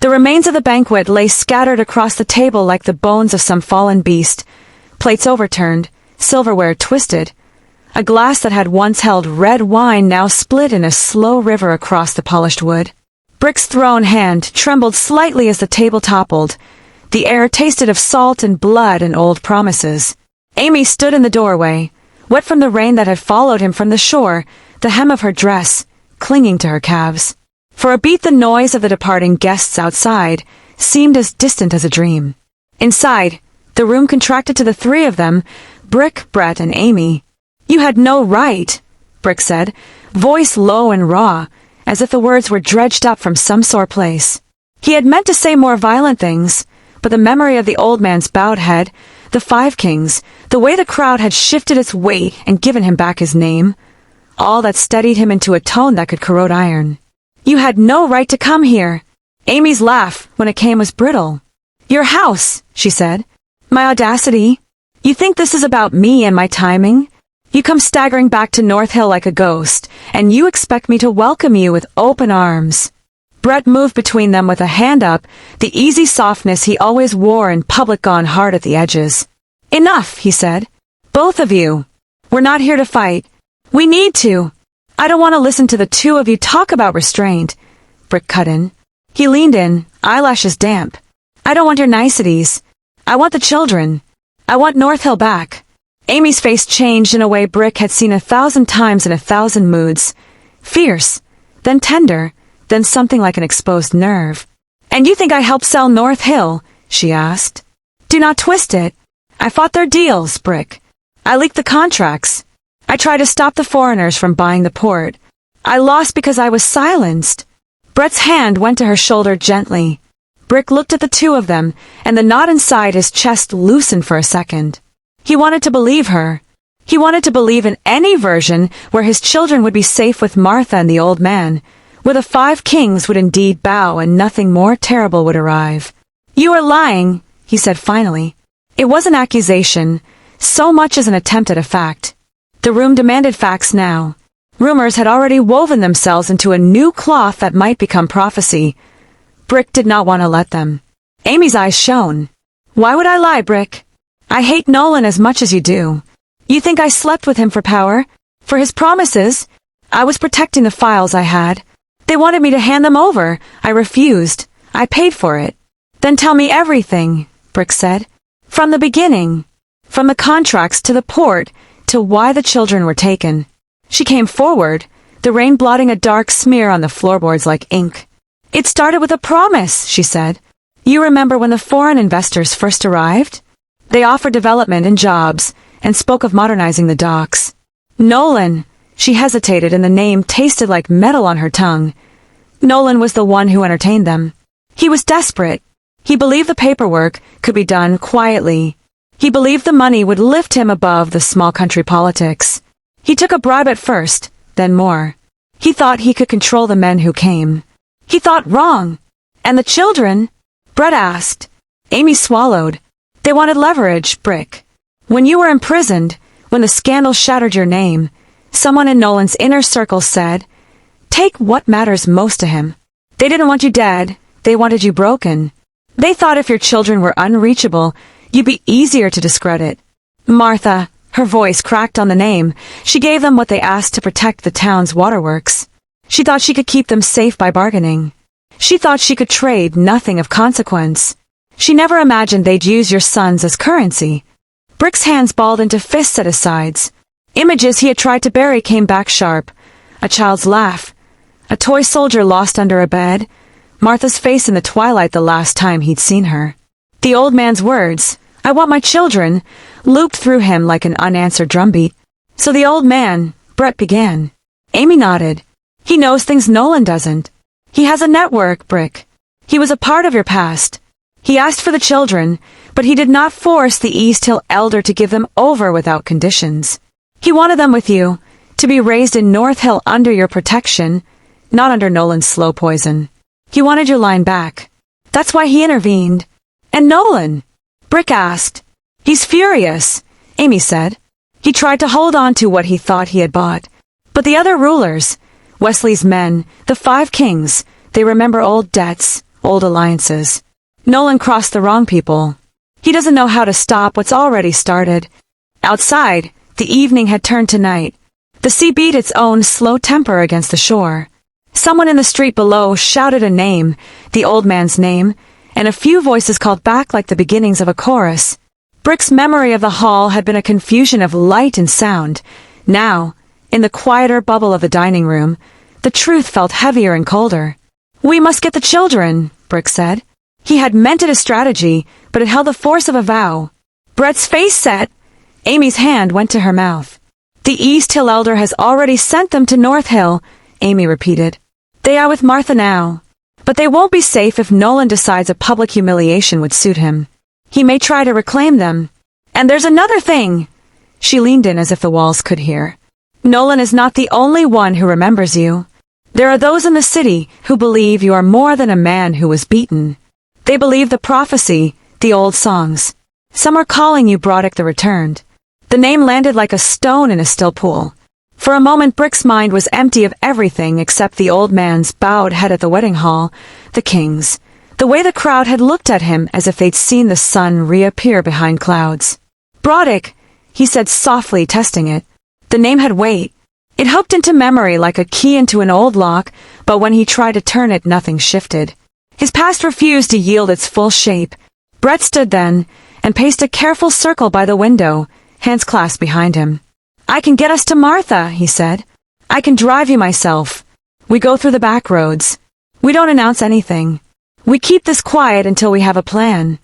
The remains of the banquet lay scattered across the table like the bones of some fallen beast. Plates overturned, silverware twisted. A glass that had once held red wine now split in a slow river across the polished wood. Brick's thrown hand trembled slightly as the table toppled. The air tasted of salt and blood and old promises. Amy stood in the doorway, wet from the rain that had followed him from the shore, the hem of her dress clinging to her calves. For a beat the noise of the departing guests outside seemed as distant as a dream. Inside, the room contracted to the three of them, Brick, Brett, and Amy. "You had no right," Brick said, voice low and raw, as if the words were dredged up from some sore place. He had meant to say more violent things, but the memory of the old man's bowed head, the 5 kings, the way the crowd had shifted its weight and given him back his name, all that steadied him into a tone that could corrode iron. "You had no right to come here." Amy's laugh, when it came, was brittle. "Your house," she said. "My audacity. You think this is about me and my timing? You come staggering back to North Hill like a ghost, and you expect me to welcome you with open arms." Brett moved between them with a hand up, the easy softness he always wore in public gone hard at the edges. "Enough," he said. "Both of you. We're not here to fight. We need to. I don't want to listen to the two of you talk about restraint." Brick cut in. He leaned in, eyelashes damp. "I don't want your niceties. I want the children. I want North Hill back." Amy's face changed in a way Brick had seen 1,000 times in 1,000 moods. Fierce, then tender, then something like an exposed nerve. "And you think I helped sell North Hill?" she asked. "Do not twist it. I fought their deals, Brick. I leaked the contracts. I tried to stop the foreigners from buying the port. I lost because I was silenced." Brett's hand went to her shoulder gently. Brick looked at the two of them, and the knot inside his chest loosened for a second. He wanted to believe her. He wanted to believe in any version where his children would be safe with Martha and the old man, where the 5 kings would indeed bow and nothing more terrible would arrive. "You are lying," he said finally. It was an accusation, so much as an attempt at a fact. The room demanded facts now. Rumors had already woven themselves into a new cloth that might become prophecy. Brick did not want to let them. Amy's eyes shone. "Why would I lie, Brick? I hate Nolan as much as you do. You think I slept with him for power? For his promises? I was protecting the files I had. They wanted me to hand them over. I refused. I paid for it." "Then tell me everything," Brick said. "From the beginning. From the contracts to the port, to why the children were taken." She came forward, the rain blotting a dark smear on the floorboards like ink. "It started with a promise," she said. "You remember when the foreign investors first arrived? They offered development and jobs, and spoke of modernizing the docks. Nolan," she hesitated and the name tasted like metal on her tongue. Nolan was the one who entertained them. He was desperate. He believed the paperwork could be done quietly. He believed the money would lift him above the small country politics. He took a bribe at first, then more. He thought he could control the men who came. He thought wrong. "And the children?" Brett asked. Amy swallowed. "They wanted leverage, Brick. When you were imprisoned, when the scandal shattered your name, someone in Nolan's inner circle said, 'Take what matters most to him.' They didn't want you dead. They wanted you broken. They thought if your children were unreachable, you'd be easier to discredit. Martha," her voice cracked on the name, "she gave them what they asked to protect the town's waterworks. She thought she could keep them safe by bargaining. She thought she could trade nothing of consequence. She never imagined they'd use your sons as currency." Brick's hands balled into fists at his sides. Images he had tried to bury came back sharp. A child's laugh. A toy soldier lost under a bed. Martha's face in the twilight the last time he'd seen her. The old man's words, "I want my children," looped through him like an unanswered drumbeat. "So the old man," Brett began. Amy nodded. "He knows things Nolan doesn't. He has a network, Brick. He was a part of your past. He asked for the children, but he did not force the East Hill elder to give them over without conditions. He wanted them with you, to be raised in North Hill under your protection, not under Nolan's slow poison. He wanted your line back. That's why he intervened." "And Nolan?" Brick asked. "He's furious," Amy said. "He tried to hold on to what he thought he had bought. But the other rulers, Wesley's men, the 5 kings, they remember old debts, old alliances. Nolan crossed the wrong people. He doesn't know how to stop what's already started. Outside, the evening had turned to night. The sea beat its own slow temper against the shore. Someone in the street below shouted a name, the old man's name, and a few voices called back like the beginnings of a chorus. Brick's memory of the hall had been a confusion of light and sound. Now, in the quieter bubble of the dining room, the truth felt heavier and colder. "We must get the children," Brick said. He had meant it a strategy, but it held the force of a vow. Brett's face set. Amy's hand went to her mouth. "The East Hill elder has already sent them to North Hill," Amy repeated. "They are with Martha now. But they won't be safe if Nolan decides a public humiliation would suit him. He may try to reclaim them. And there's another thing." She leaned in as if the walls could hear. "Nolan is not the only one who remembers you. There are those in the city who believe you are more than a man who was beaten. They believe the prophecy, the old songs. Some are calling you Broderick the Returned." The name landed like a stone in a still pool. For a moment Brick's mind was empty of everything except the old man's bowed head at the wedding hall, the king's, the way the crowd had looked at him as if they'd seen the sun reappear behind clouds. "Broderick," he said softly, testing it. The name had weight. It hooked into memory like a key into an old lock, but when he tried to turn it, nothing shifted. His past refused to yield its full shape. Brett stood then, and paced a careful circle by the window, hands clasped behind him. "I can get us to Martha," he said. "I can drive you myself. We go through the back roads. We don't announce anything. We keep this quiet until we have a plan."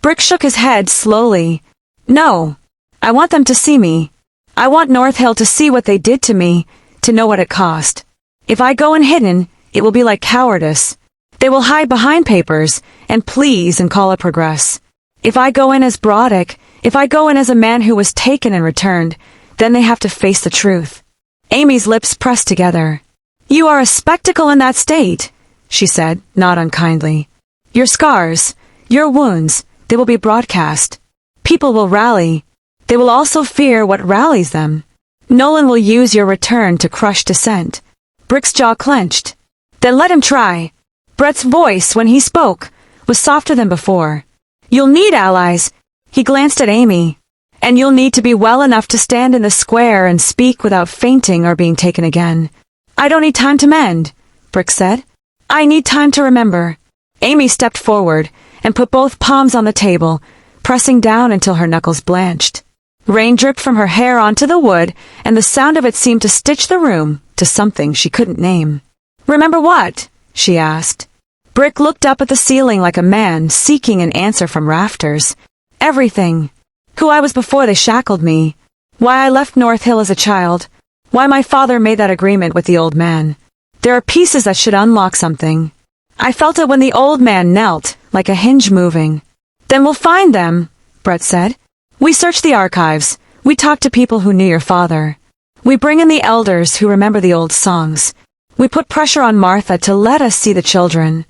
Brick shook his head slowly. "No. I want them to see me. I want North Hill to see what they did to me, to know what it cost. If I go in hidden, it will be like cowardice. They will hide behind papers, and please and call it progress. If I go in as Broderick, if I go in as a man who was taken and returned, then they have to face the truth." Amy's lips pressed together. "You are a spectacle in that state," she said, not unkindly. "Your scars, your wounds, they will be broadcast. People will rally. They will also fear what rallies them. Nolan will use your return to crush dissent." Brick's jaw clenched. "Then let him try." Brett's voice, when he spoke, was softer than before. "You'll need allies." He glanced at Amy. "And you'll need to be well enough to stand in the square and speak without fainting or being taken again." "I don't need time to mend," Brick said. "I need time to remember." Amy stepped forward and put both palms on the table, pressing down until her knuckles blanched. Rain dripped from her hair onto the wood, and the sound of it seemed to stitch the room to something she couldn't name. "Remember what?" she asked. Brick looked up at the ceiling like a man seeking an answer from rafters. "Everything. Who I was before they shackled me. Why I left North Hill as a child. Why my father made that agreement with the old man. There are pieces that should unlock something. I felt it when the old man knelt, like a hinge moving." "Then we'll find them," Brett said. "We search the archives. We talk to people who knew your father. We bring in the elders who remember the old songs. We put pressure on Martha to let us see the children."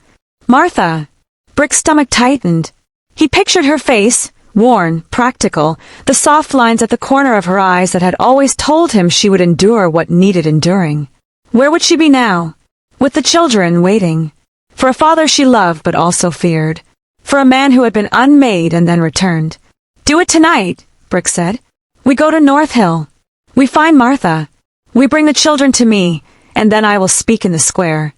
"Martha!" Brick's stomach tightened. He pictured her face, worn, practical, the soft lines at the corner of her eyes that had always told him she would endure what needed enduring. Where would she be now? With the children, waiting. For a father she loved but also feared. For a man who had been unmade and then returned. "Do it tonight," Brick said. "We go to North Hill. We find Martha. We bring the children to me, and then I will speak in the square.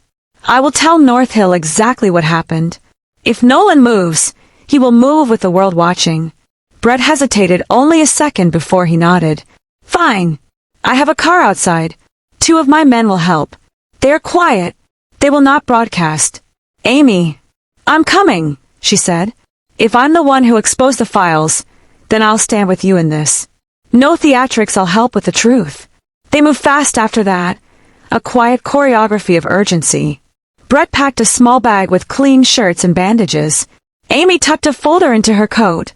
I will tell North Hill exactly what happened. If Nolan moves, he will move with the world watching." Brett hesitated only a second before he nodded. "Fine. I have a car outside. 2 of my men will help. They are quiet. They will not broadcast." "Amy." "I'm coming," she said. "If I'm the one who exposed the files, then I'll stand with you in this. No theatrics, I'll help with the truth." They moved fast after that, a quiet choreography of urgency. Brett packed a small bag with clean shirts and bandages. Amy tucked a folder into her coat.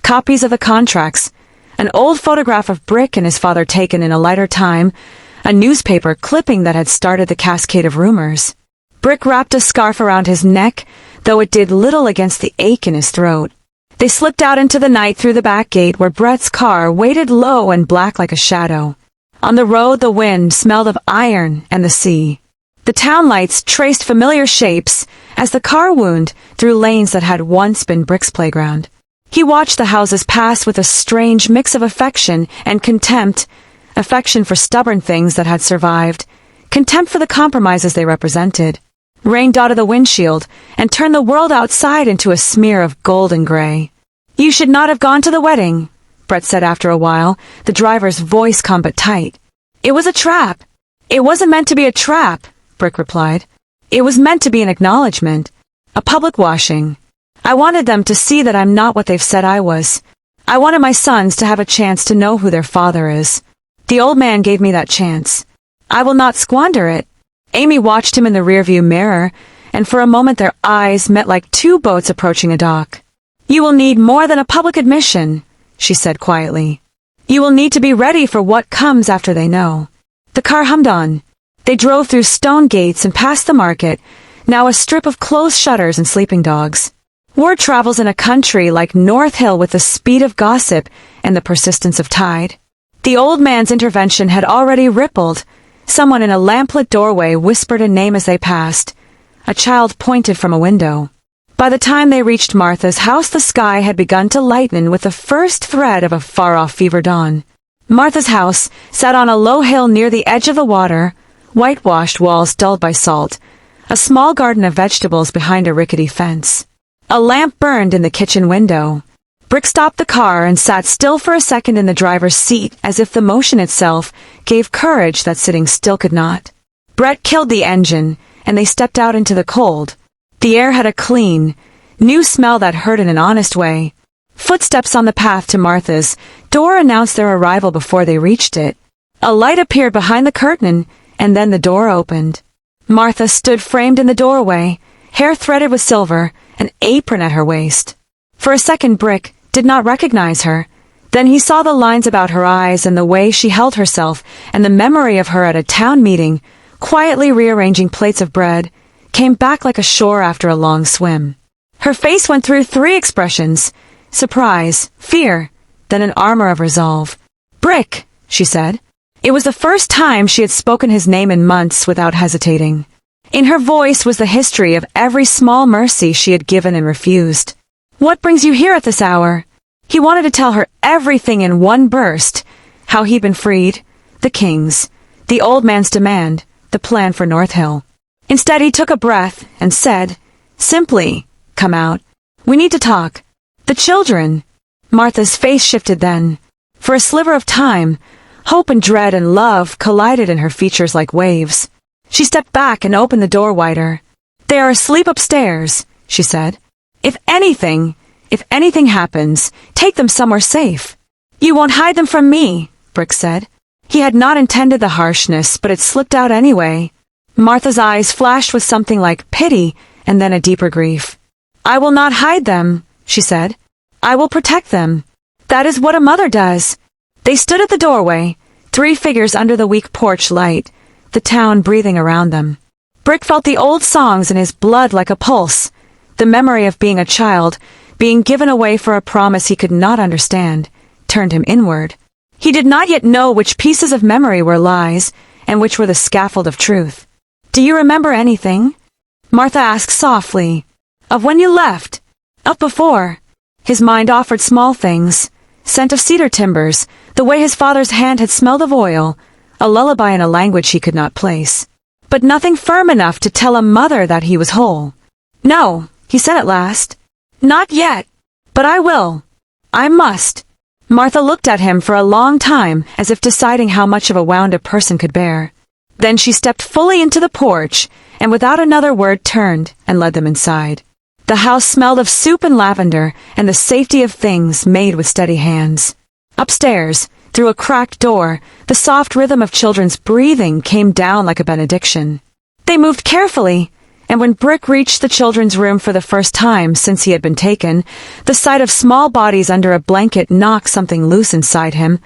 Copies of the contracts, an old photograph of Brick and his father taken in a lighter time, a newspaper clipping that had started the cascade of rumors. Brick wrapped a scarf around his neck, though it did little against the ache in his throat. They slipped out into the night through the back gate where Brett's car waited low and black like a shadow. On the road the wind smelled of iron and the sea. The town lights traced familiar shapes as the car wound through lanes that had once been Brick's playground. He watched the houses pass with a strange mix of affection and contempt, affection for stubborn things that had survived, contempt for the compromises they represented. Rain dotted the windshield and turned the world outside into a smear of gold and gray. "You should not have gone to the wedding," Brett said after a while, the driver's voice calm but tight. "It was a trap." "It wasn't meant to be a trap," Brick replied. "It was meant to be an acknowledgement, a public washing. I wanted them to see that I'm not what they've said I was. I wanted my sons to have a chance to know who their father is. The old man gave me that chance. I will not squander it." Amy watched him in the rearview mirror, and for a moment their eyes met like two boats approaching a dock. "You will need more than a public admission," she said quietly. "You will need to be ready for what comes after they know." The car hummed on. They drove through stone gates and past the market, now a strip of closed shutters and sleeping dogs. Word travels in a country like North Hill with the speed of gossip and the persistence of tide. The old man's intervention had already rippled. Someone in a lamplit doorway whispered a name as they passed. A child pointed from a window. By the time they reached Martha's house, the sky had begun to lighten with the first thread of a far-off fever dawn. Martha's house sat on a low hill near the edge of the water, whitewashed walls dulled by salt, a small garden of vegetables behind a rickety fence. A lamp burned in the kitchen window. Brick stopped the car and sat still for a second in the driver's seat, as if the motion itself gave courage that sitting still could not. Brett killed the engine, and they stepped out into the cold. The air had a clean, new smell that hurt in an honest way. Footsteps on the path to Martha's door announced their arrival before they reached it. A light appeared behind the curtain, and then the door opened. Martha stood framed in the doorway, hair threaded with silver, an apron at her waist. For a second Brick did not recognize her. Then he saw the lines about her eyes and the way she held herself, and the memory of her at a town meeting, quietly rearranging plates of bread, came back like a shore after a long swim. Her face went through three expressions: surprise, fear, then an armor of resolve. "Brick," she said. It was the first time she had spoken his name in months without hesitating. In her voice was the history of every small mercy she had given and refused. "What brings you here at this hour?" He wanted to tell her everything in one burst: how he'd been freed, the kings, the old man's demand, the plan for North Hill. Instead he took a breath and said, simply, "Come out. We need to talk." "The children." Martha's face shifted then. For a sliver of time, hope and dread and love collided in her features like waves. She stepped back and opened the door wider. "They are asleep upstairs," she said. If anything happens, take them somewhere safe." "You won't hide them from me," Brick said. He had not intended the harshness, but it slipped out anyway. Martha's eyes flashed with something like pity and then a deeper grief. "I will not hide them," she said. "I will protect them. That is what a mother does." They stood at the doorway, three figures under the weak porch light, the town breathing around them. Brick felt the old songs in his blood like a pulse, the memory of being a child, being given away for a promise he could not understand, turned him inward. He did not yet know which pieces of memory were lies and which were the scaffold of truth. "Do you remember anything?" Martha asked softly. "Of when you left?" "Of before." His mind offered small things: scent of cedar timbers, the way his father's hand had smelled of oil, a lullaby in a language he could not place. But nothing firm enough to tell a mother that he was whole. "No," he said at last. "Not yet. But I will. I must." Martha looked at him for a long time, as if deciding how much of a wound a person could bear. Then she stepped fully into the porch, and without another word turned and led them inside. The house smelled of soup and lavender, and the safety of things made with steady hands. Upstairs, through a cracked door, the soft rhythm of children's breathing came down like a benediction. They moved carefully, and when Brick reached the children's room for the first time since he had been taken, the sight of small bodies under a blanket knocked something loose inside him,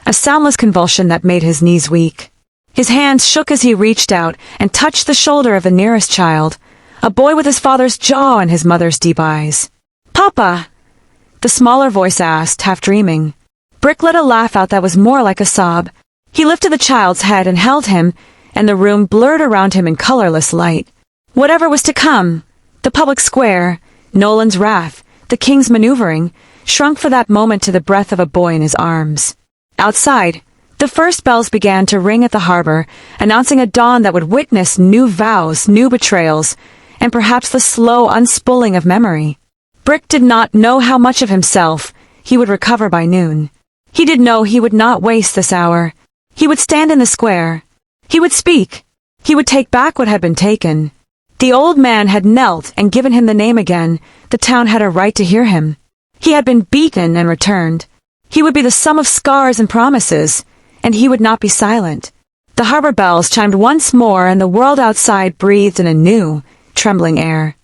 a soundless convulsion that made his knees weak. His hands shook as he reached out and touched the shoulder of the nearest child, a boy with his father's jaw and his mother's deep eyes. "Papa?" the smaller voice asked, half dreaming. Brick let a laugh out that was more like a sob. He lifted the child's head and held him, and the room blurred around him in colorless light. Whatever was to come, the public square, Nolan's wrath, the king's maneuvering, shrunk for that moment to the breath of a boy in his arms. Outside, the first bells began to ring at the harbor, announcing a dawn that would witness new vows, new betrayals, and perhaps the slow unspooling of memory. Brick did not know how much of himself he would recover by noon. He did know he would not waste this hour. He would stand in the square. He would speak. He would take back what had been taken. The old man had knelt and given him the name again. The town had a right to hear him. He had been beaten and returned. He would be the sum of scars and promises, and he would not be silent. The harbor bells chimed once more, and the world outside breathed in a new, trembling air.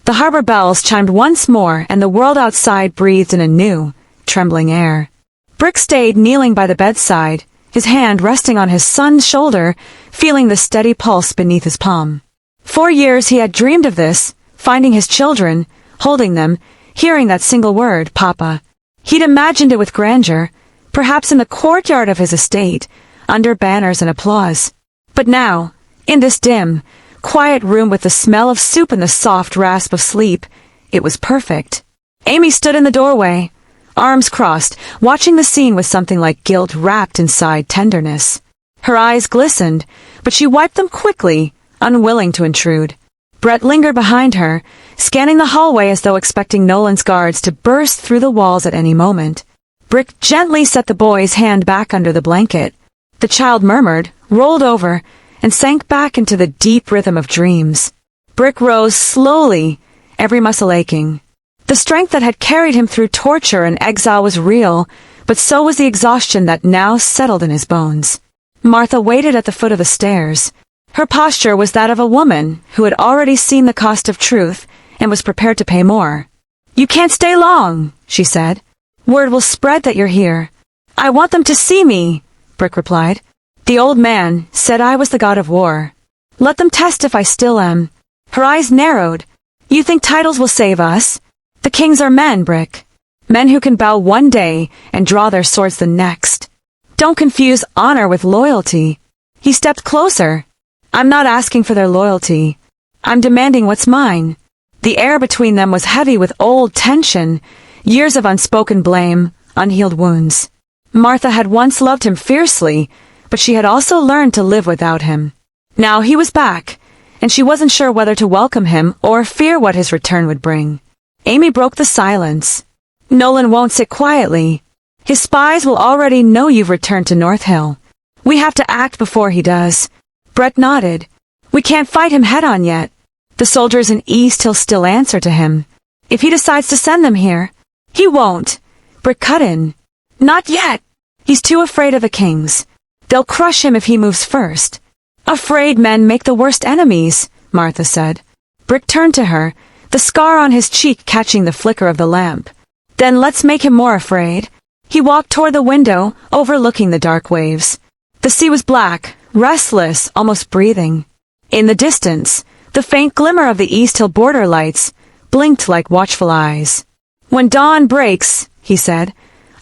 The harbor bells chimed once more, and the world outside breathed in a new, trembling air. Brick stayed kneeling by the bedside, his hand resting on his son's shoulder, feeling the steady pulse beneath his palm. 4 years he had dreamed of this, finding his children, holding them, hearing that single word, Papa. He'd imagined it with grandeur, perhaps in the courtyard of his estate, under banners and applause. But now, in this dim, quiet room with the smell of soup and the soft rasp of sleep, it was perfect. Amy stood in the doorway, arms crossed, watching the scene with something like guilt wrapped inside tenderness. Her eyes glistened, but she wiped them quickly, unwilling to intrude. Brett lingered behind her, scanning the hallway as though expecting Nolan's guards to burst through the walls at any moment. Brick gently set the boy's hand back under the blanket. The child murmured, rolled over, and sank back into the deep rhythm of dreams. Brick rose slowly, every muscle aching. The strength that had carried him through torture and exile was real, but so was the exhaustion that now settled in his bones. Martha waited at the foot of the stairs. Her posture was that of a woman who had already seen the cost of truth and was prepared to pay more. "You can't stay long," she said. "Word will spread that you're here." "I want them to see me," Brick replied. "The old man said I was the god of war. Let them test if I still am." Her eyes narrowed. "You think titles will save us? The kings are men, Brick. Men who can bow one day and draw their swords the next. Don't confuse honor with loyalty." He stepped closer. "I'm not asking for their loyalty. I'm demanding what's mine." The air between them was heavy with old tension, years of unspoken blame, unhealed wounds. Martha had once loved him fiercely, but she had also learned to live without him. Now he was back, and she wasn't sure whether to welcome him or fear what his return would bring. Amy broke the silence. "Nolan won't sit quietly. His spies will already know you've returned to North Hill. We have to act before he does." Brett nodded. "We can't fight him head-on yet. The soldiers in East Hill still answer to him. If he decides to send them here, he won't." Brick cut in. "Not yet. He's too afraid of the kings. They'll crush him if he moves first." "Afraid men make the worst enemies," Martha said. Brick turned to her, the scar on his cheek catching the flicker of the lamp. "Then let's make him more afraid." He walked toward the window, overlooking the dark waves. The sea was black, restless, almost breathing. In the distance, the faint glimmer of the East Hill border lights blinked like watchful eyes. "When dawn breaks," he said,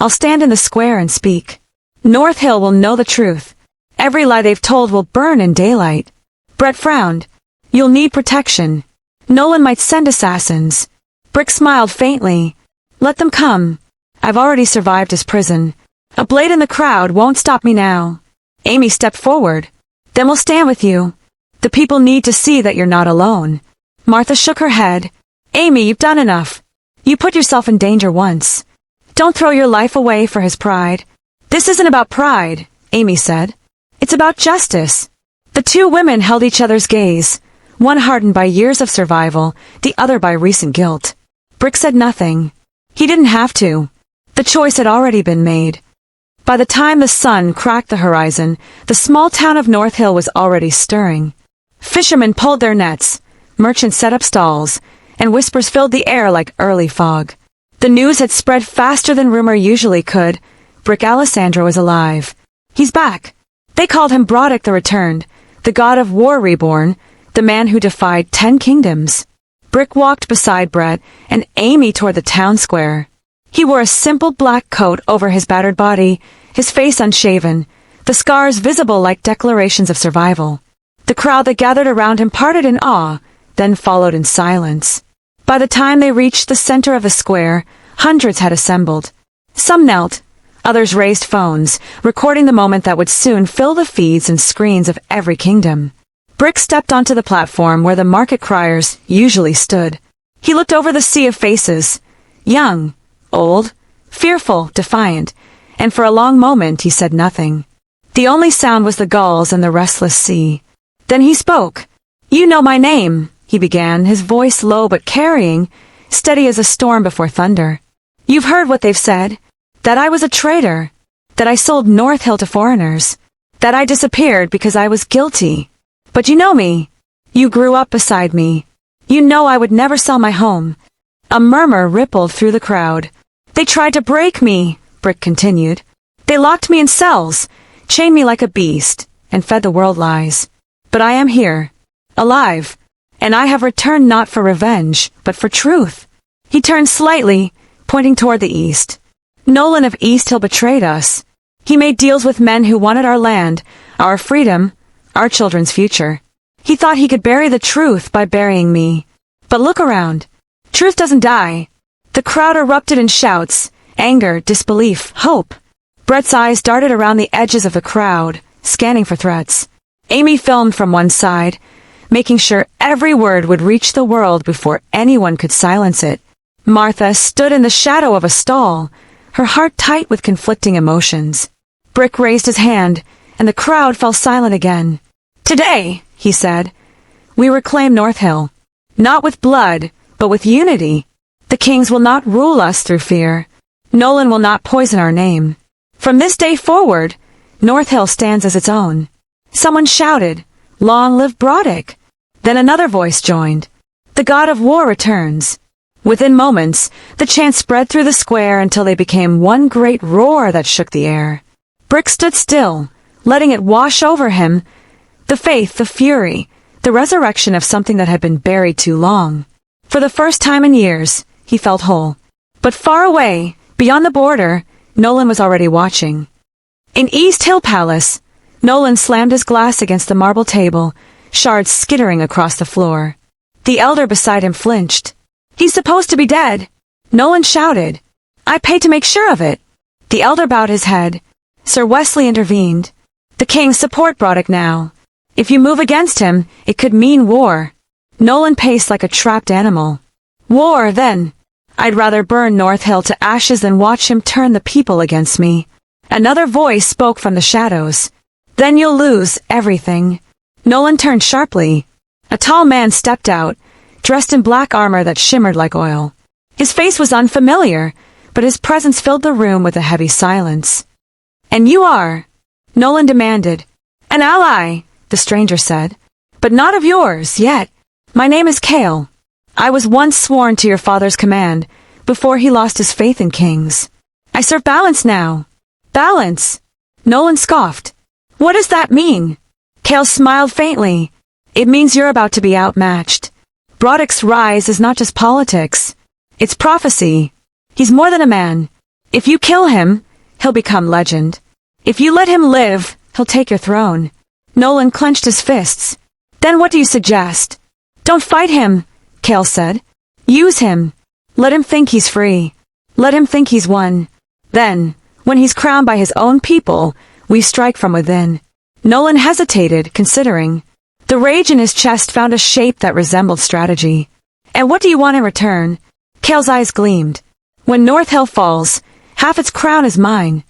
"I'll stand in the square and speak. North Hill will know the truth. Every lie they've told will burn in daylight." Brett frowned. "You'll need protection. Nolan might send assassins." Brick smiled faintly. "Let them come. I've already survived his prison. A blade in the crowd won't stop me now." Amy stepped forward. "Then we'll stand with you. The people need to see that you're not alone." Martha shook her head. "Amy, you've done enough. You put yourself in danger once. Don't throw your life away for his pride." "This isn't about pride," Amy said. "It's about justice." The two women held each other's gaze, one hardened by years of survival, the other by recent guilt. Brick said nothing. He didn't have to. The choice had already been made. By the time the sun cracked the horizon, the small town of North Hill was already stirring. Fishermen pulled their nets, merchants set up stalls, and whispers filled the air like early fog. The news had spread faster than rumor usually could. Brick Alessandro is alive. He's back. They called him Broddick the Returned, the god of war reborn, the man who defied 10 kingdoms. Brick walked beside Brett and Amy toward the town square. He wore a simple black coat over his battered body, his face unshaven, the scars visible like declarations of survival. The crowd that gathered around him parted in awe, then followed in silence. By the time they reached the center of the square, hundreds had assembled. Some knelt, others raised phones, recording the moment that would soon fill the feeds and screens of every kingdom. Brick stepped onto the platform where the market criers usually stood. He looked over the sea of faces, young, old, fearful, defiant, and for a long moment he said nothing. The only sound was the gulls and the restless sea. Then he spoke. "You know my name," he began, his voice low but carrying, steady as a storm before thunder. "You've heard what they've said, that I was a traitor, that I sold North Hill to foreigners, that I disappeared because I was guilty. But you know me. You grew up beside me. You know I would never sell my home." A murmur rippled through the crowd. "They tried to break me," Brick continued. "They locked me in cells, chained me like a beast, and fed the world lies. But I am here, alive, and I have returned not for revenge, but for truth." He turned slightly, pointing toward the east. "Nolan of East Hill betrayed us. He made deals with men who wanted our land, our freedom, our children's future. He thought he could bury the truth by burying me. But look around. Truth doesn't die." The crowd erupted in shouts, anger, disbelief, hope. Brett's eyes darted around the edges of the crowd, scanning for threats. Amy filmed from one side, making sure every word would reach the world before anyone could silence it. Martha stood in the shadow of a stall, her heart tight with conflicting emotions. Brick raised his hand, and the crowd fell silent again. "Today," he said, "we reclaim North Hill. Not with blood, but with unity. The kings will not rule us through fear. Nolan will not poison our name. From this day forward, North Hill stands as its own." Someone shouted, "Long live Broddick!" Then another voice joined. "The god of war returns." Within moments, the chant spread through the square until they became one great roar that shook the air. Brick stood still, letting it wash over him. The faith, the fury, the resurrection of something that had been buried too long. For the first time in years, he felt whole. But far away, beyond the border, Nolan was already watching. In East Hill Palace, Nolan slammed his glass against the marble table, shards skittering across the floor. The elder beside him flinched. "He's supposed to be dead," Nolan shouted. "I paid to make sure of it." The elder bowed his head. Sir Wesley intervened. "The kings support Broddick now. If you move against him, it could mean war." Nolan paced like a trapped animal. "War, then. I'd rather burn North Hill to ashes than watch him turn the people against me." Another voice spoke from the shadows. "Then you'll lose everything." Nolan turned sharply. A tall man stepped out, dressed in black armor that shimmered like oil. His face was unfamiliar, but his presence filled the room with a heavy silence. "And you are?" Nolan demanded. "An ally," the stranger said. "But not of yours, yet. My name is Kale. I was once sworn to your father's command, before he lost his faith in kings. I serve balance now." "Balance?" Nolan scoffed. "What does that mean?" Kale smiled faintly. "It means you're about to be outmatched. Broddick's rise is not just politics. It's prophecy. He's more than a man. If you kill him, he'll become legend. If you let him live, he'll take your throne." Nolan clenched his fists. "Then what do you suggest?" "Don't fight him," Kale said. "Use him. Let him think he's free. Let him think he's won. Then, when he's crowned by his own people, we strike from within." Nolan hesitated, considering. The rage in his chest found a shape that resembled strategy. "And what do you want in return?" Kale's eyes gleamed. "When North Hill falls, half its crown is mine."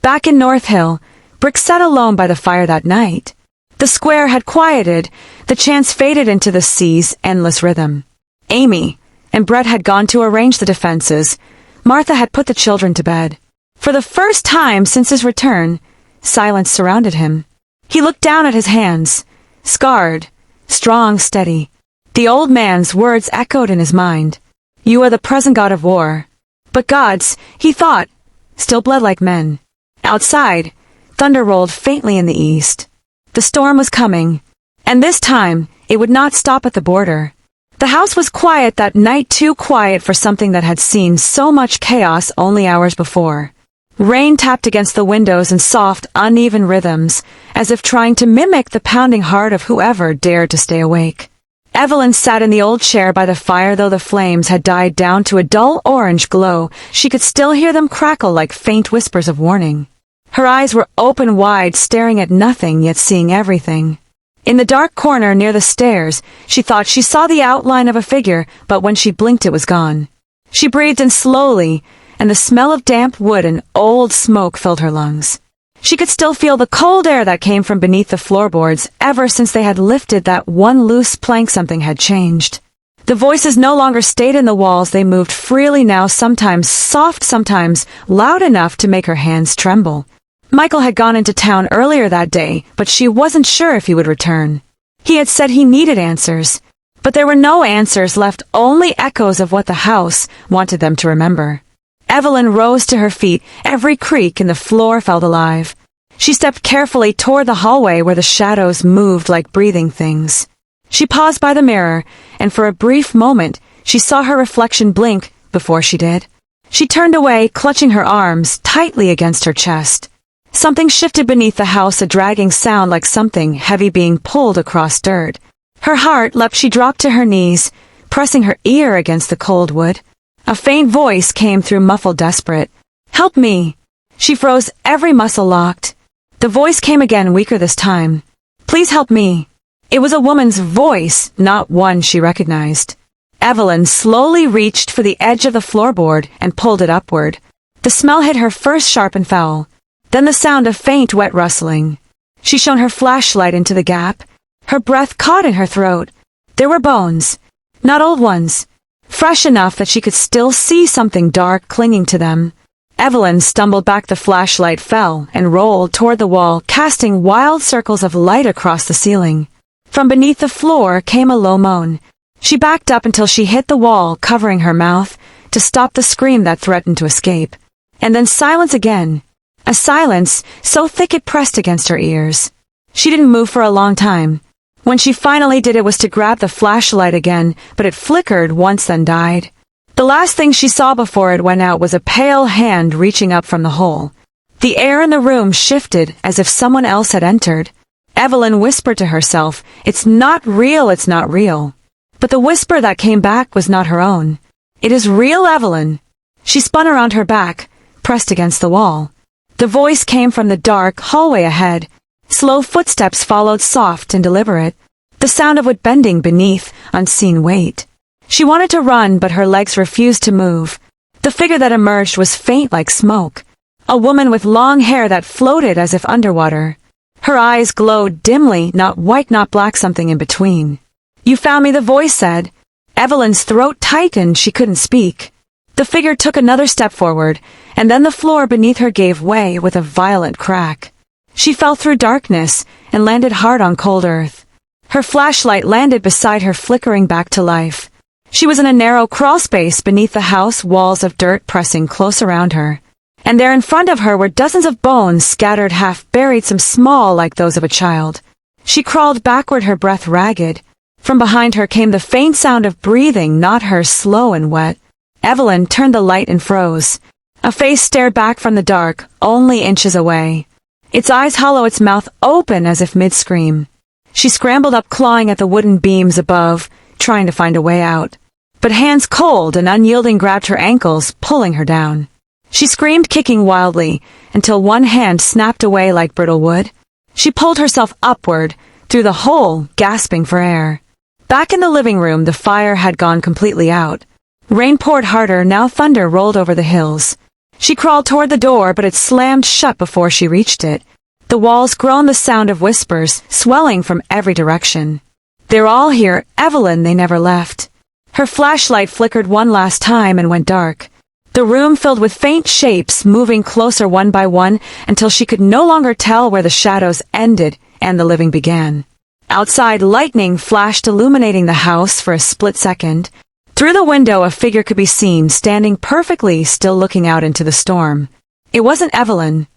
Back in North Hill, Brick sat alone by the fire that night. The square had quieted, the chants faded into the sea's endless rhythm. Amy and Brett had gone to arrange the defenses. Martha had put the children to bed. For the first time since his return, silence surrounded him. He looked down at his hands, scarred, strong, steady. The old man's words echoed in his mind. "You are the present god of war." But gods, he thought, still bled like men. Outside, thunder rolled faintly in the east. The storm was coming, and this time it would not stop at the border. The house was quiet that night, too quiet for something that had seen so much chaos only hours before. Rain tapped against the windows in soft, uneven rhythms, as if trying to mimic the pounding heart of whoever dared to stay awake. Evelyn sat in the old chair by the fire. Though the flames had died down to a dull orange glow, she could still hear them crackle like faint whispers of warning. Her eyes were open wide, staring at nothing yet seeing everything. In the dark corner near the stairs, she thought she saw the outline of a figure, but when she blinked it was gone. She breathed in slowly, and the smell of damp wood and old smoke filled her lungs. She could still feel the cold air that came from beneath the floorboards. Ever since they had lifted that one loose plank, something had changed. The voices no longer stayed in the walls. They moved freely now, sometimes soft, sometimes loud enough to make her hands tremble. Michael had gone into town earlier that day, but she wasn't sure if he would return. He had said he needed answers, but there were no answers left, only echoes of what the house wanted them to remember. Evelyn rose to her feet. Every creak in the floor felt alive. She stepped carefully toward the hallway where the shadows moved like breathing things. She paused by the mirror, and for a brief moment, she saw her reflection blink. Before she did, she turned away, clutching her arms tightly against her chest. Something shifted beneath the house, a dragging sound like something heavy being pulled across dirt. Her heart leapt. She dropped to her knees, pressing her ear against the cold wood. A faint voice came through, muffled, desperate. "Help me." She froze, every muscle locked. The voice came again, weaker this time. "Please help me." It was a woman's voice, not one she recognized. Evelyn slowly reached for the edge of the floorboard and pulled it upward. The smell hit her first, sharp and foul. Then the sound of faint, wet rustling. She shone her flashlight into the gap. Her breath caught in her throat. There were bones. Not old ones. Fresh enough that she could still see something dark clinging to them. Evelyn stumbled back. The flashlight fell and rolled toward the wall, casting wild circles of light across the ceiling. From beneath the floor came a low moan. She backed up until she hit the wall, covering her mouth, to stop the scream that threatened to escape. And then silence again. A silence so thick it pressed against her ears. She didn't move for a long time. When she finally did, it was to grab the flashlight again, but it flickered once, then died. The last thing she saw before it went out was a pale hand reaching up from the hole. The air in the room shifted as if someone else had entered. Evelyn whispered to herself, "It's not real, it's not real." But the whisper that came back was not her own. "It is real, Evelyn." She spun around her back, pressed against the wall. The voice came from the dark hallway ahead. Slow footsteps followed, soft and deliberate. The sound of wood bending beneath unseen weight. She wanted to run, but her legs refused to move. The figure that emerged was faint like smoke. A woman with long hair that floated as if underwater. Her eyes glowed dimly, not white, not black, something in between. "You found me," the voice said. Evelyn's throat tightened. She couldn't speak. The figure took another step forward, and then the floor beneath her gave way with a violent crack. She fell through darkness and landed hard on cold earth. Her flashlight landed beside her, flickering back to life. She was in a narrow crawl space beneath the house, walls of dirt pressing close around her. And there in front of her were dozens of bones, scattered, half buried, some small like those of a child. She crawled backward, her breath ragged. From behind her came the faint sound of breathing, not hers, slow and wet. Evelyn turned the light and froze. A face stared back from the dark, only inches away. Its eyes hollow, its mouth open as if mid-scream. She scrambled up, clawing at the wooden beams above, trying to find a way out. But hands cold and unyielding grabbed her ankles, pulling her down. She screamed, kicking wildly, until one hand snapped away like brittle wood. She pulled herself upward, through the hole, gasping for air. Back in the living room, the fire had gone completely out. Rain poured harder, now thunder rolled over the hills. She crawled toward the door, but it slammed shut before she reached it. The walls groaned, the sound of whispers, swelling from every direction. "They're all here, Evelyn, they never left." Her flashlight flickered one last time and went dark. The room filled with faint shapes, moving closer one by one until she could no longer tell where the shadows ended and the living began. Outside, lightning flashed, illuminating the house for a split second. Through the window, a figure could be seen, standing perfectly still, looking out into the storm. It wasn't Evelyn.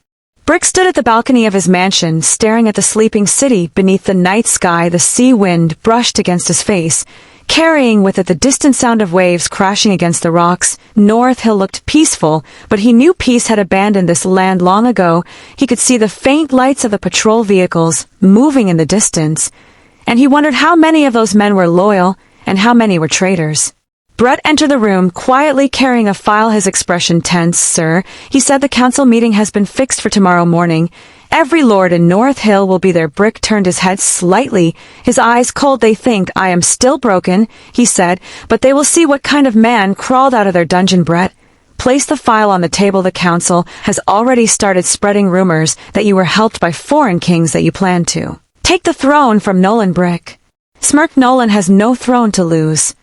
Brick stood at the balcony of his mansion, staring at the sleeping city beneath the night sky. The sea wind brushed against his face, carrying with it the distant sound of waves crashing against the rocks. North Hill looked peaceful, but he knew peace had abandoned this land long ago. He could see the faint lights of the patrol vehicles moving in the distance, and he wondered how many of those men were loyal and how many were traitors. Brett entered the room, quietly carrying a file, his expression tense. "Sir," he said, "the council meeting has been fixed for tomorrow morning. Every lord in North Hill will be there." Brick turned his head slightly, his eyes cold. "They think I am still broken," he said, "but they will see what kind of man crawled out of their dungeon." Brett placed the file on the table. "The council has already started spreading rumors that you were helped by foreign kings, that you plan to take the throne from Nolan." Brick smirked. "Nolan has no throne to lose."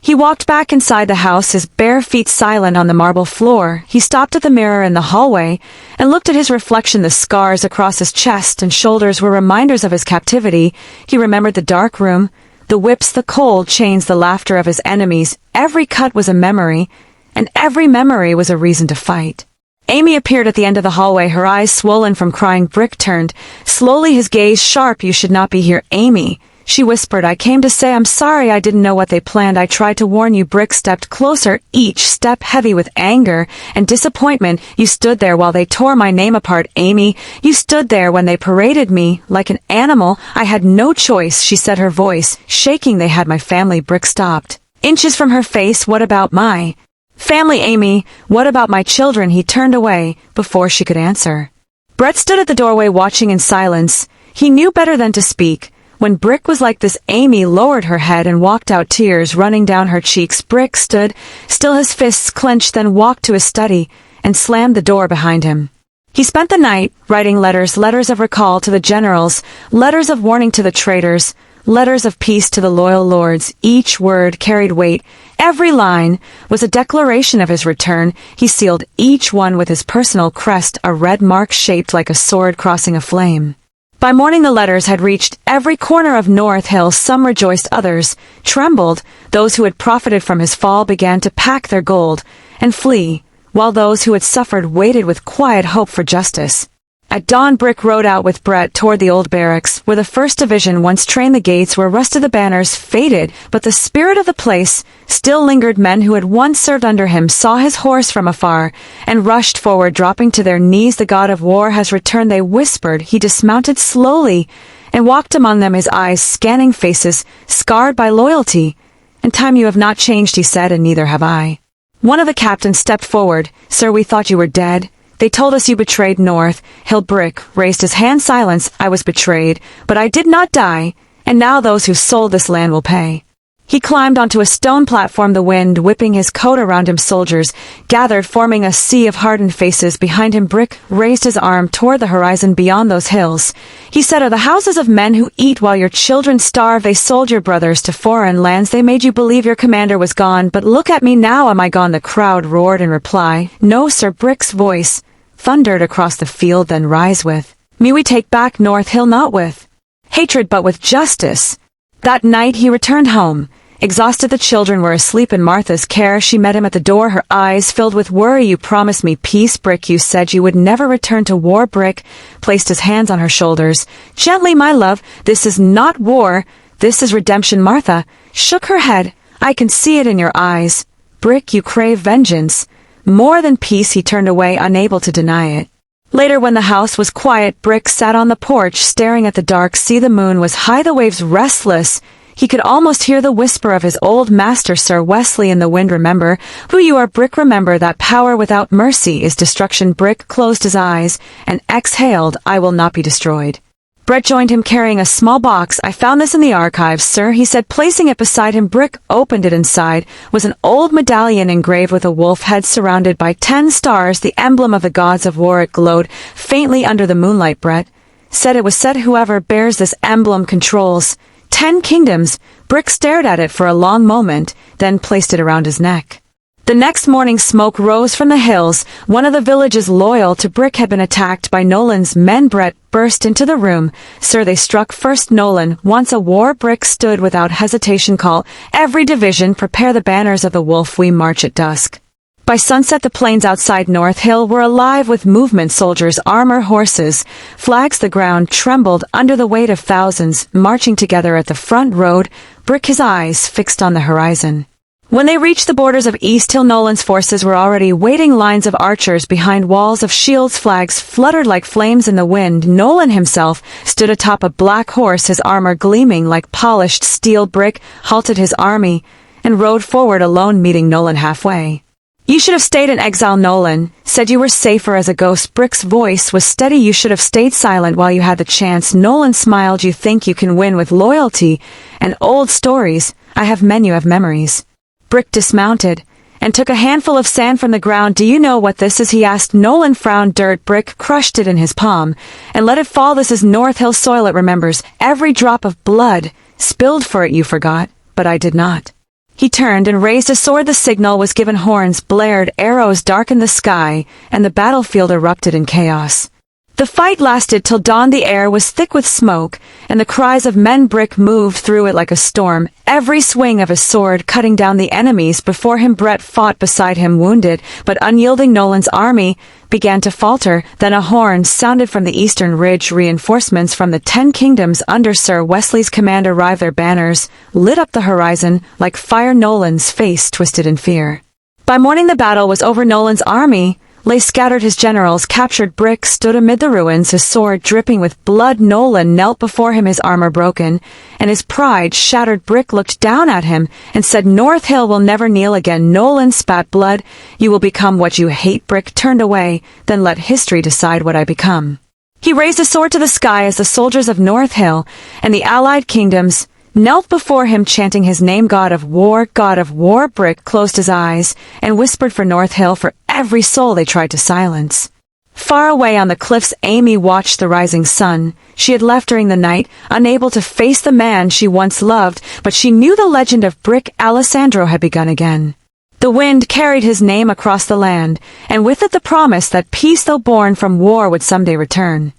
He walked back inside the house, his bare feet silent on the marble floor. He stopped at the mirror in the hallway and looked at his reflection. The scars across his chest and shoulders were reminders of his captivity. He remembered the dark room, the whips, the cold chains, the laughter of his enemies. Every cut was a memory, and every memory was a reason to fight. Amy appeared at the end of the hallway, her eyes swollen from crying. Brick turned, slowly, his gaze sharp. "You should not be here, Amy," she whispered. "I came to say I'm sorry. I didn't know what they planned. I tried to warn you." Brick stepped closer, each step heavy with anger and disappointment. "You stood there while they tore my name apart, Amy. You stood there when they paraded me like an animal. I had no choice," she said, her voice shaking. "They had my family." Brick stopped, inches from her face. "What about my family, Amy? What about my children?" He turned away before she could answer. Brett stood at the doorway, watching in silence. He knew better than to speak. When Brick was like this, Amy lowered her head and walked out, tears running down her cheeks. Brick stood still, his fists clenched, then walked to his study and slammed the door behind him. He spent the night writing letters, letters of recall to the generals, letters of warning to the traitors, letters of peace to the loyal lords. Each word carried weight. Every line was a declaration of his return. He sealed each one with his personal crest, a red mark shaped like a sword crossing a flame. By morning the letters had reached every corner of North Hill. Some rejoiced, others trembled. Those who had profited from his fall began to pack their gold and flee, while those who had suffered waited with quiet hope for justice. At dawn, Brick rode out with Brett toward the old barracks, where the 1st Division once trained. The gates were rusted, the banners faded, but the spirit of the place still lingered. Men who had once served under him saw his horse from afar and rushed forward, dropping to their knees. "The god of war has returned," they whispered. He dismounted slowly and walked among them, his eyes scanning faces scarred by loyalty. "In time you have not changed," he said, "and neither have I." One of the captains stepped forward. "Sir, we thought you were dead. They told us you betrayed North Hill." Brick raised his hand. "Silence. I was betrayed, but I did not die, and now those who sold this land will pay." He climbed onto a stone platform, the wind whipping his coat around him. Soldiers gathered, forming a sea of hardened faces behind him. Brick raised his arm toward the horizon. "Beyond those hills," he said, "are the houses of men who eat while your children starve. They sold your brothers to foreign lands. They made you believe your commander was gone. But look at me now. Am I gone?" The crowd roared in reply. "No, sir." Brick's voice thundered across the field. "Then rise with me. We take back North Hill, not with hatred, but with justice." That night he returned home, exhausted. The children were asleep in Martha's care. She met him at the door, her eyes filled with worry. "You promised me peace, Brick. You said you would never return to war." Brick placed his hands on her shoulders. "Gently, my love. This is not war. This is redemption." Martha shook her head. "I can see it in your eyes. Brick, you crave vengeance more than peace." He turned away, unable to deny it. Later, when the house was quiet, Brick sat on the porch, staring at the dark sea. The moon was high, the waves restless. He could almost hear the whisper of his old master, Sir Wesley, in the wind. "Remember who you are, Brick. Remember that power without mercy is destruction." Brick closed his eyes and exhaled. "I will not be destroyed." Brett joined him, carrying a small box. "I found this in the archives, sir," he said, placing it beside him. Brick opened it. Inside was an old medallion engraved with a wolf head surrounded by 10 stars, the emblem of the gods of war. It glowed faintly under the moonlight. Brett said, "It was said whoever bears this emblem controls 10 kingdoms." Brick stared at it for a long moment, then placed it around his neck. The next morning, smoke rose from the hills. One of the villages loyal to Brick had been attacked by Nolan's men. Brett burst into the room. "Sir, they struck first. Nolan wants a war." Brick stood without hesitation. "Call every division. Prepare the banners of the wolf. We march at dusk." By sunset, the plains outside North Hill were alive with movement. Soldiers, armor, horses, flags. The ground trembled under the weight of thousands marching together at the front. Road Brick his eyes fixed on the horizon. When they reached the borders of East Hill, Nolan's forces were already waiting. Lines of archers behind walls of shields, flags fluttered like flames in the wind. Nolan himself stood atop a black horse, his armor gleaming like polished steel. Brick halted his army and rode forward alone, meeting Nolan halfway. "You should have stayed in exile," Nolan said. "You were safer as a ghost." Brick's voice was steady. "You should have stayed silent while you had the chance." Nolan smiled. "You think you can win with loyalty and old stories? I have men, you have memories." Brick dismounted and took a handful of sand from the ground. "Do you know what this is?" he asked. Nolan frowned. "Dirt." Brick crushed it in his palm and let it fall. "This is North Hill soil. It remembers every drop of blood spilled for it. You forgot, but I did not." He turned and raised a sword. The signal was given. Horns blared, arrows darkened the sky, and the battlefield erupted in chaos. The fight lasted till dawn. The air was thick with smoke, and the cries of men. Brick moved through it like a storm, every swing of his sword cutting down the enemies before him. Brett fought beside him, wounded but unyielding. Nolan's army began to falter. Then a horn sounded from the eastern ridge. Reinforcements from the 10 kingdoms under Sir Wesley's command arrived. Their banners lit up the horizon like fire. Nolan's face twisted in fear. By morning the battle was over. Nolan's army lay scattered. His generals captured. Brick stood amid the ruins, his sword dripping with blood. Nolan knelt before him, his armor broken and his pride shattered. Brick looked down at him and said, "North Hill will never kneel again." Nolan spat blood. "You will become what you hate." Brick turned away. "Then let history decide what I become." He raised a sword to the sky as the soldiers of North Hill and the allied kingdoms knelt before him, chanting his name. God of war, God of war." Brick closed his eyes and whispered for North Hill, for every soul they tried to silence. Far away on the cliffs, Amy watched the rising sun. She had left during the night, unable to face the man she once loved, but she knew the legend of Brick Alessandro had begun again. The wind carried his name across the land, and with it the promise that peace, though born from war, would someday return.